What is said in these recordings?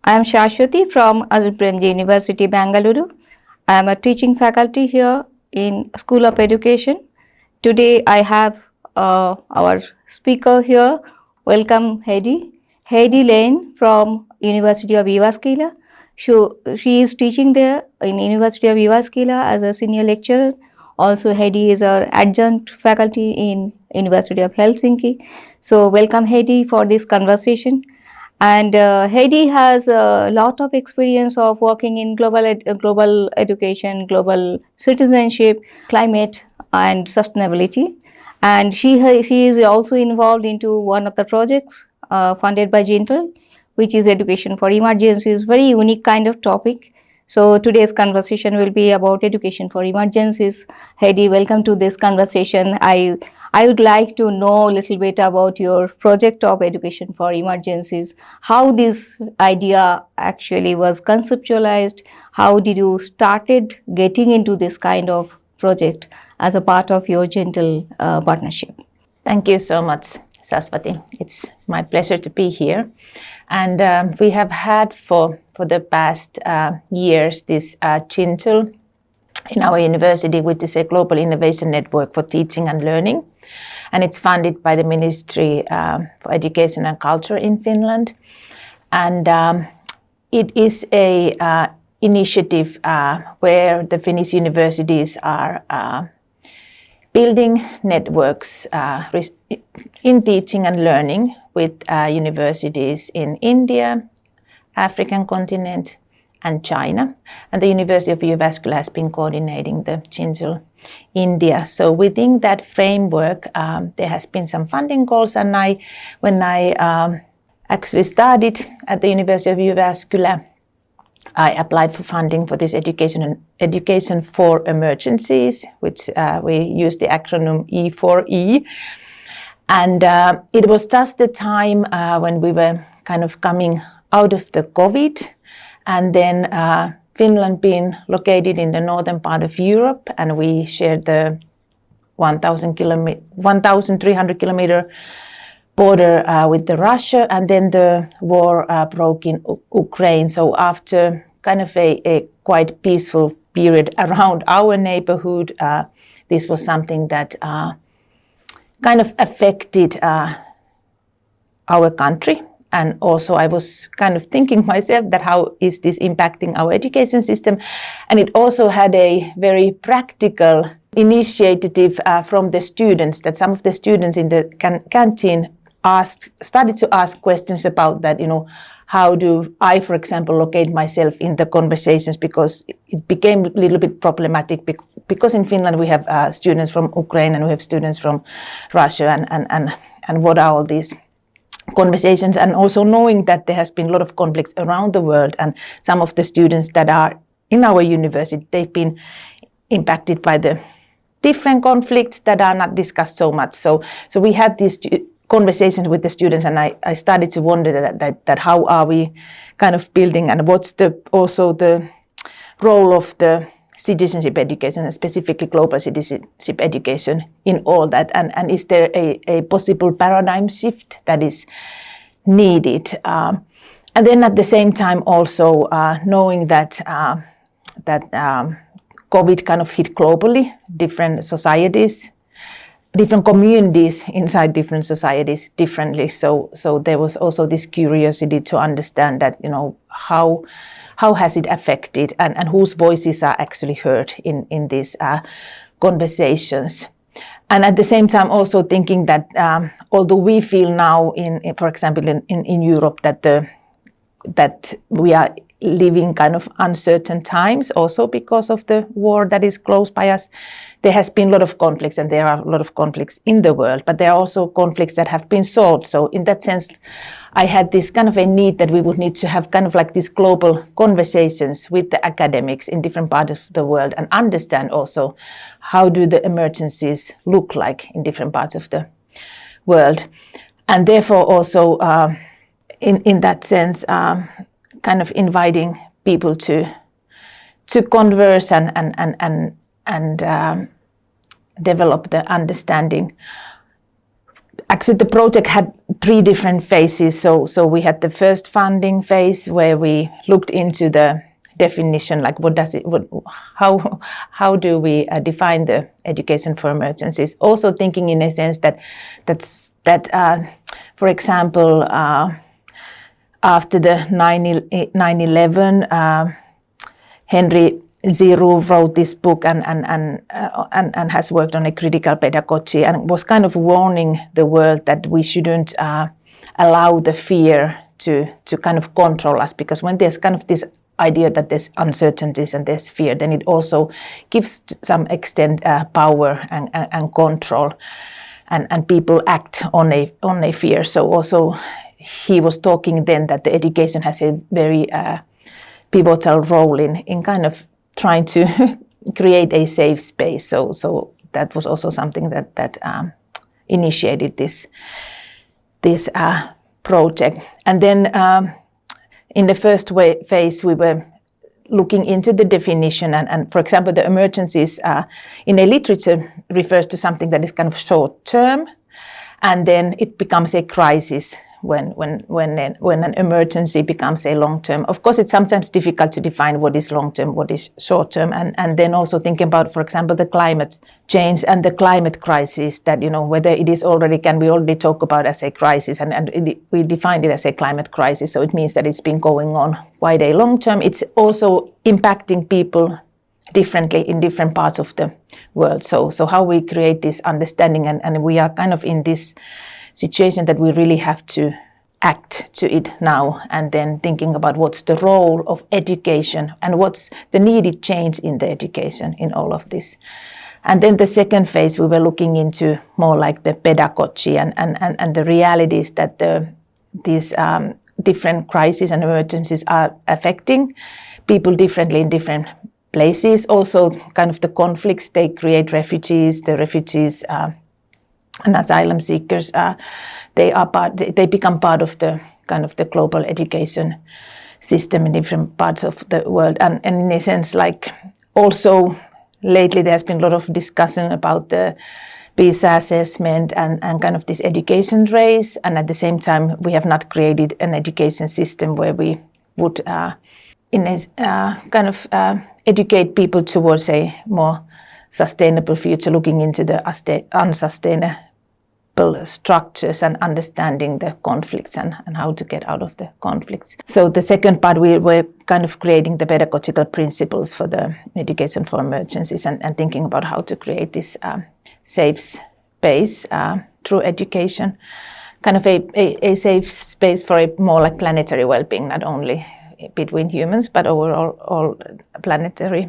I am Saswati from Adjunct University, Bangalore. I am a teaching faculty here in School of Education. Today I have our speaker here. Welcome Heidi. Heidi Layne from University of Jyväskylä. She is teaching there in University of Jyväskylä as a senior lecturer. Also Heidi is our adjunct faculty in University of Helsinki. So welcome Heidi for this conversation. And Heidi has a lot of experience of working in global education, global citizenship, climate, and sustainability. And she is also involved into one of the projects funded by GINTL, which is education for emergencies. Very unique kind of topic. So today's conversation will be about education for emergencies. Heidi, welcome to this conversation. I would like to know a little bit about your project of education for emergencies, how this idea actually was conceptualized, how did you started getting into this kind of project as a part of your GINTL partnership? Thank you so much, Saswati. It's my pleasure to be here. And we have had for the past years this GINTL in our university, which is a global innovation network for teaching and learning. And it's funded by the Ministry for Education and Culture in Finland. And it is a initiative where the Finnish universities are building networks in teaching and learning with universities in India, African continent, and China. And the University of Jyväskylä has been coordinating the GINTL India. So within that framework, there has been some funding goals. And when I actually started at the University of Jyväskylä, I applied for funding for this education for emergencies, which we use the acronym E4E. And it was just the time when we were kind of coming out of the COVID, and then Finland being located in the northern part of Europe, and we shared the 1,300 kilometer border with Russia, and then the war broke in Ukraine. So after kind of a quite peaceful period around our neighborhood, this was something that kind of affected our country. And also I was kind of thinking myself that how is this impacting our education system? And it also had a very practical initiative from the students, that some of the students in the canteen started to ask questions about that, how do I, for example, locate myself in the conversations, because it became a little bit problematic because in Finland we have students from Ukraine and we have students from Russia, and what are all these conversations, and also knowing that there has been a lot of conflicts around the world, and some of the students that are in our university, they've been impacted by the different conflicts that are not discussed so much. So we had these conversations with the students, and I started to wonder that how are we kind of building, and what's also the role of the citizenship education, and specifically global citizenship education in all that, and is there a possible paradigm shift that is needed, and then at the same time also knowing that COVID kind of hit globally, different societies, different communities inside different societies differently. So there was also this curiosity to understand that, how has it affected, and whose voices are actually heard in these conversations. And at the same time also thinking that although we feel now for example in Europe that we are living kind of uncertain times also because of the war that is close by us, there has been a lot of conflicts, and there are a lot of conflicts in the world, but there are also conflicts that have been solved. So in that sense, I had this kind of a need that we would need to have kind of like these global conversations with the academics in different parts of the world, and understand also how do the emergencies look like in different parts of the world. And therefore also in that sense, kind of inviting people to converse and develop the understanding Actually, the project had 3 different phases. So we had the first funding phase where we looked into the definition, like how do we define the education for emergencies? Also thinking in a sense that for example, after the 9/11, Henry Ziru wrote this book and has worked on a critical pedagogy and was kind of warning the world that we shouldn't allow the fear to kind of control us, because when there's kind of this idea that there's uncertainties and there's fear, then it also gives to some extent power and control, and people act on a fear. So also he was talking then that the education has a very pivotal role in kind of trying to create a safe space. So that was also something that initiated this project. And then in the first phase, we were looking into the definition, and for example, the emergencies in a literature refers to something that is kind of short term, and then it becomes a crisis when an emergency becomes a long term. Of course, it's sometimes difficult to define what is long term, what is short term, and then also thinking about, for example, the climate change and the climate crisis, that, you know, whether it is already, can we already talk about as a crisis, and we defined it as a climate crisis, so it means that it's been going on quite a long term. It's also impacting people differently in different parts of the world. So how we create this understanding, and we are kind of in this situation that we really have to act to it now, and then thinking about what's the role of education and what's the needed change in the education in all of this. And then the second phase, we were looking into more like the pedagogy and the realities that these different crises and emergencies are affecting people differently in different places. Also kind of the conflicts, they create refugees, the refugees and asylum seekers, they become part of the kind of the global education system in different parts of the world. And in a sense, like, also lately there's been a lot of discussion about the PISA assessment and kind of this education race, and at the same time we have not created an education system where we would educate people towards a more sustainable future, looking into the unsustainable structures and understanding the conflicts and how to get out of the conflicts. So the second part, we were kind of creating the pedagogical principles for the education for emergencies and thinking about how to create this safe space through education, kind of a safe space for a more like planetary well-being, not only between humans, but overall all planetary,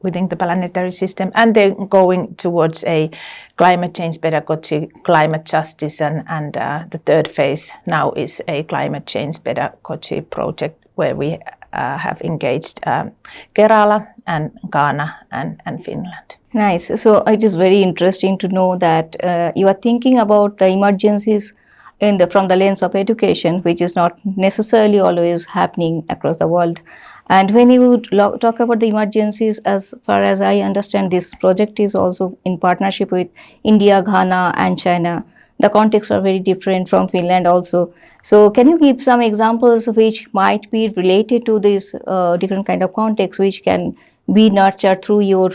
within the planetary system. And then going towards a climate change pedagogy, climate justice, and the third phase now is a climate change pedagogy project where we have engaged Kerala and Ghana and Finland. Nice. So it is very interesting to know that you are thinking about the emergencies from the lens of education, which is not necessarily always happening across the world. And when you talk about the emergencies, as far as I understand, this project is also in partnership with India, Ghana and China. The contexts are very different from Finland also. So can you give some examples which might be related to this different kind of context, which can be nurtured through your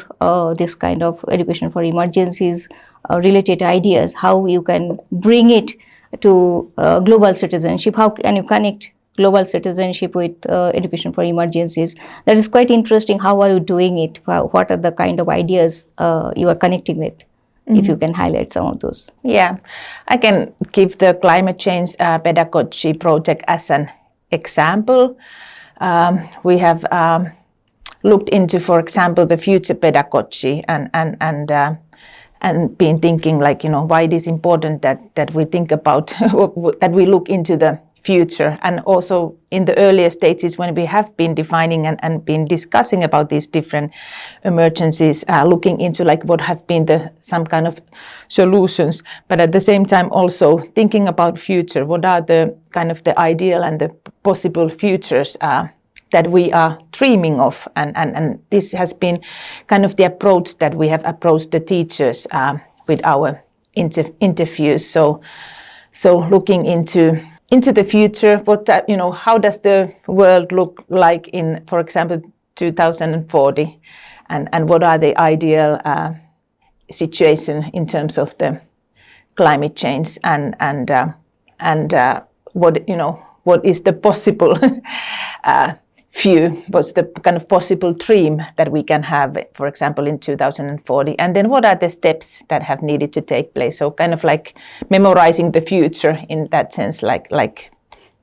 this kind of education for emergencies related ideas, how you can bring it to global citizenship? How can you connect global citizenship with education for emergencies? That is quite interesting. How are you doing it? What are the kind of ideas you are connecting with? Mm-hmm. If you can highlight some of those. Yeah, I can give the climate change pedagogy project as an example. We have looked into, for example, the future pedagogy and been thinking, like, you know, why it is important that we think about that we look into the future. And also in the earlier stages, when we have been defining and been discussing about these different emergencies, looking into like what have been some kind of solutions, but at the same time also thinking about future, what are the kind of the ideal and the possible futures that we are dreaming of, and this has been kind of the approach that we have approached the teachers with our interviews. So looking into the future, how does the world look like in, for example, 2040, and what are the ideal situation in terms of the climate change, and what is the possible view, what's the kind of possible dream that we can have, for example, in 2040, and then what are the steps that have needed to take place. So kind of like memorizing the future in that sense, like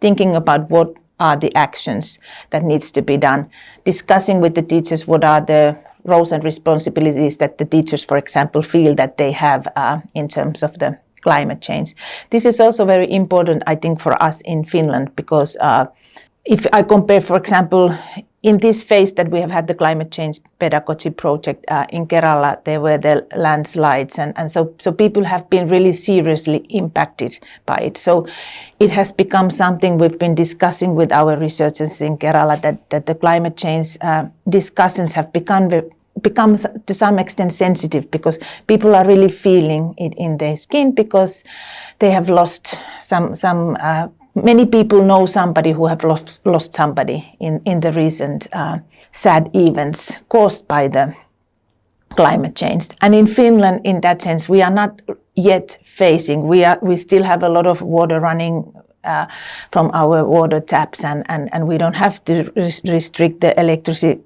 thinking about what are the actions that needs to be done, discussing with the teachers what are the roles and responsibilities that the teachers, for example, feel that they have in terms of the climate change. This is also very important, I think, for us in Finland, because if I compare, for example, in this phase that we have had the climate change pedagogy project in Kerala, there were the landslides, and so people have been really seriously impacted by it. So it has become something we've been discussing with our researchers in Kerala, that the climate change discussions have become to some extent sensitive, because people are really feeling it in their skin, because they have lost many people know somebody who have lost somebody in the recent sad events caused by the climate change. And in Finland, in that sense, we are not yet facing. We still have a lot of water running from our water taps, and we don't have to restrict the electricity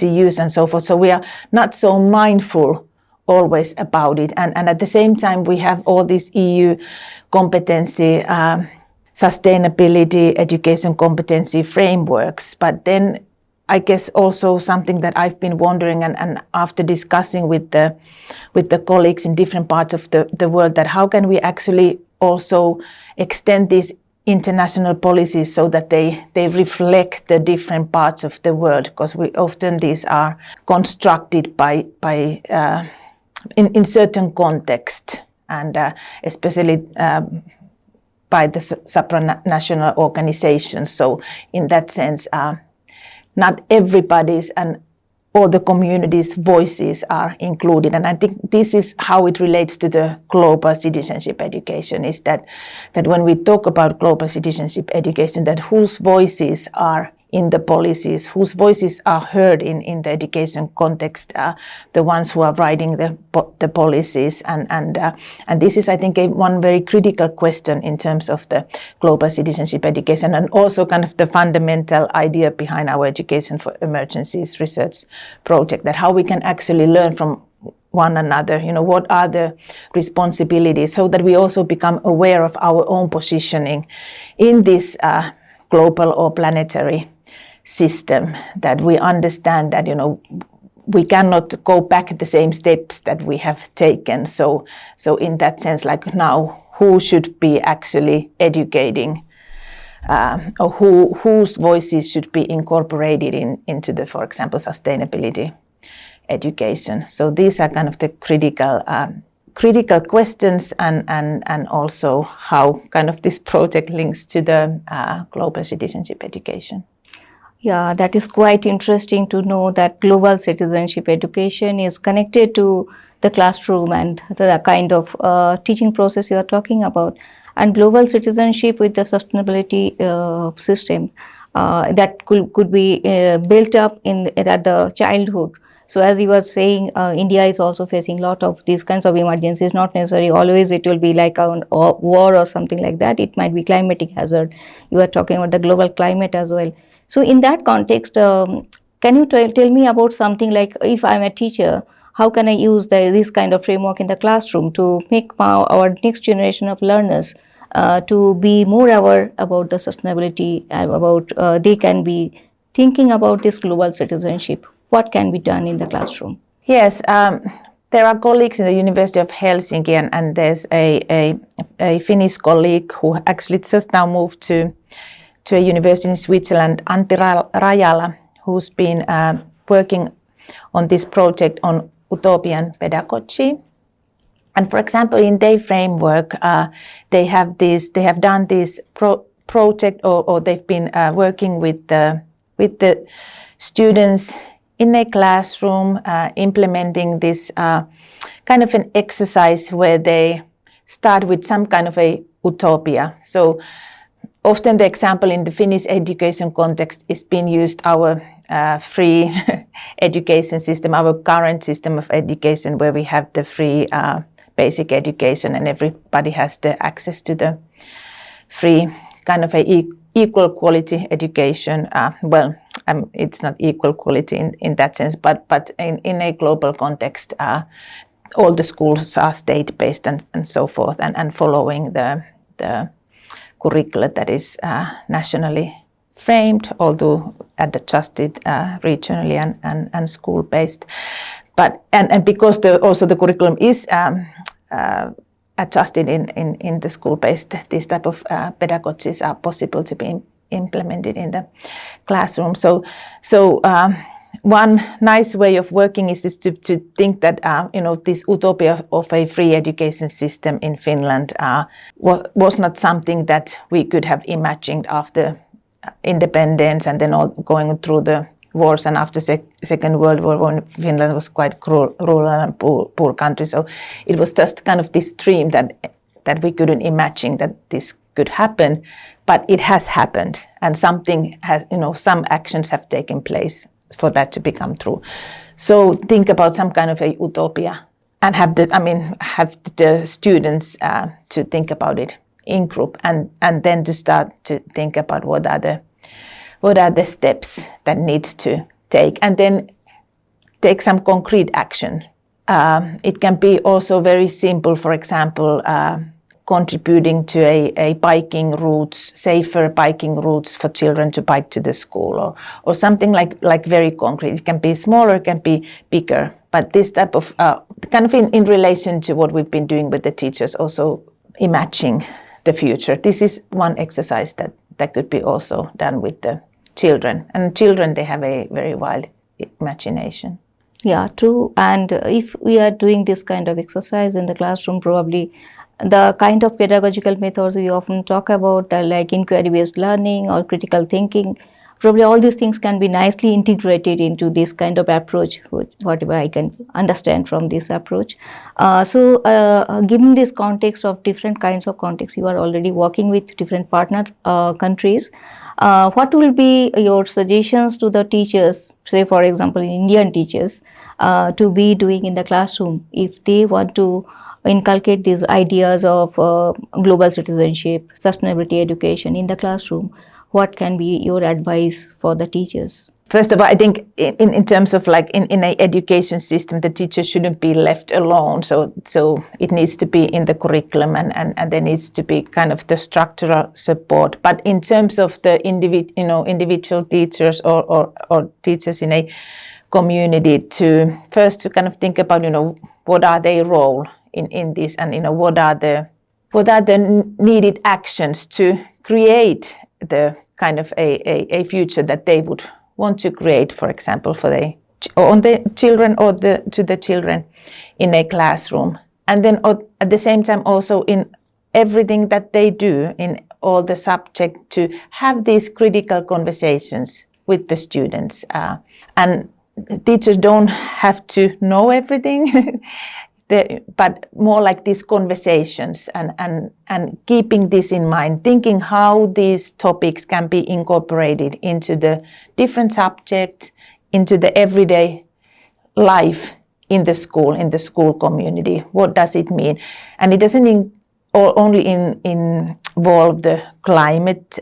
use and so forth. So we are not so mindful always about it. And at the same time, we have all these EU competency, sustainability, education competency frameworks. But then I guess also something that I've been wondering, and after discussing with the colleagues in different parts of the world, that how can we actually also extend these international policies so that they reflect the different parts of the world, because often these are constructed by in certain context, and especially by the supranational organizations. So in that sense, not everybody's and all the communities' voices are included. And I think this is how it relates to the global citizenship education, is that when we talk about global citizenship education, that whose voices are in the policies, whose voices are heard in the education context, the ones who are writing the policies. And this is, I think, one very critical question in terms of the global citizenship education, and also kind of the fundamental idea behind our Education for Emergencies research project, that how we can actually learn from one another, what are the responsibilities, so that we also become aware of our own positioning in this global or planetary system, that we understand that we cannot go back the same steps that we have taken. So in that sense, like now, who should be actually educating, or whose voices should be incorporated into the, for example, sustainability education. So these are kind of the critical questions, and also how kind of this project links to the global citizenship education. Yeah, that is quite interesting to know that global citizenship education is connected to the classroom and the kind of teaching process you are talking about. And global citizenship with the sustainability system that could be built up at the childhood. So as you were saying, India is also facing a lot of these kinds of emergencies. Not necessarily always it will be like a war or something like that. It might be climatic hazard. You are talking about the global climate as well. So in that context, can you tell me about something like, if I'm a teacher, how can I use this kind of framework in the classroom to make our next generation of learners to be more aware about the sustainability, about they can be thinking about this global citizenship? What can be done in the classroom? Yes, there are colleagues in the University of Helsinki, and there's a Finnish colleague who actually just now moved to a university in Switzerland, Antti Rajala, who's been working on this project on utopian pedagogy. And for example, in their framework, they have done this project, or they've been working with the students in a classroom, implementing this kind of an exercise where they start with some kind of a utopia. So often the example in the Finnish education context is being used our free education system, our current system of education, where we have the free basic education and everybody has the access to the free kind of a equal quality education. It's not equal quality in that sense, but in a global context, all the schools are state-based and so forth, and following the curricula that is nationally framed, although adjusted regionally and school-based. But and because also the curriculum is adjusted in the school-based, this type of pedagogies are possible to be implemented in the classroom. So one nice way of working is to think that this utopia of a free education system in Finland was not something that we could have imagined after independence and then all going through the wars and after Second World War, when Finland was quite rural and poor country. So it was just kind of this dream that we couldn't imagine that this could happen, but it has happened, and something has, some actions have taken place for that to become true. So think about some kind of a utopia and have the students to think about it in group, and then to start to think about what are the steps that needs to take, and then take some concrete action. It can be also very simple, for example, contributing to a biking routes, safer biking routes for children to bike to the school, or something like very concrete. It can be smaller, it can be bigger, but this type of kind of in relation to what we've been doing with the teachers, also imagining the future. This is one exercise that could be also done with the children. And children, they have a very wild imagination. Yeah, true. And if we are doing this kind of exercise in the classroom, probably the kind of pedagogical methods we often talk about, like inquiry-based learning or critical thinking, probably all these things can be nicely integrated into this kind of approach, whatever I can understand from this approach. Given this context of different kinds of contexts, you are already working with different partner countries. What will be your suggestions to the teachers, say for example Indian teachers, to be doing in the classroom if they want to inculcate these ideas of global citizenship, sustainability education in the classroom? What can be your advice for the teachers? First of all, I think in terms of like in an education system, the teacher shouldn't be left alone. So it needs to be in the curriculum, and there needs to be kind of the structural support. But in terms of the individual teachers or teachers in a community, to first to kind of think about what are their role in this, and what are the needed actions to create the kind of a future that they would want to create, for example, for the children or to the children in a classroom. And then at the same time also in everything that they do in all the subject, to have these critical conversations with the students. And teachers don't have to know everything, but more like these conversations and keeping this in mind, thinking how these topics can be incorporated into the different subjects, into the everyday life in the school community. What does it mean? And it doesn't only involve the climate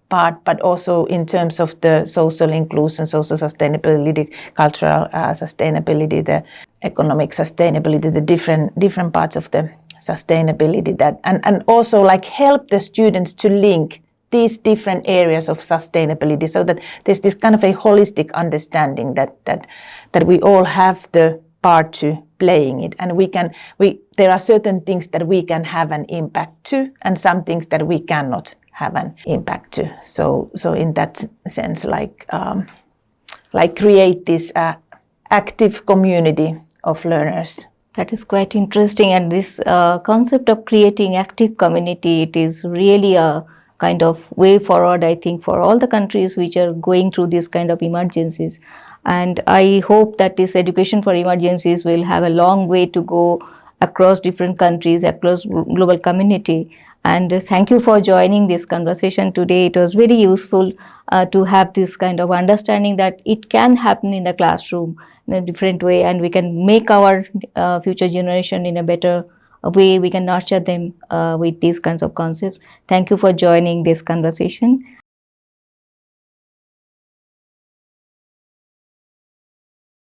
part, but also in terms of the social inclusion, social sustainability, cultural sustainability, the economic sustainability, the different parts of the sustainability, that and also like help the students to link these different areas of sustainability, so that there's this kind of a holistic understanding that we all have the part to playing it, and there are certain things that we can have an impact to, and some things that we cannot have an impact to. So in that sense, like create this active community of learners. That is quite interesting, and this concept of creating active community, it is really a kind of way forward, I think, for all the countries which are going through this kind of emergencies. And I hope that this education for emergencies will have a long way to go across different countries, across global community. And thank you for joining this conversation today. It was very useful to have this kind of understanding that it can happen in the classroom in a different way, and we can make our future generation in a better way. We can nurture them with these kinds of concepts. Thank you for joining this conversation.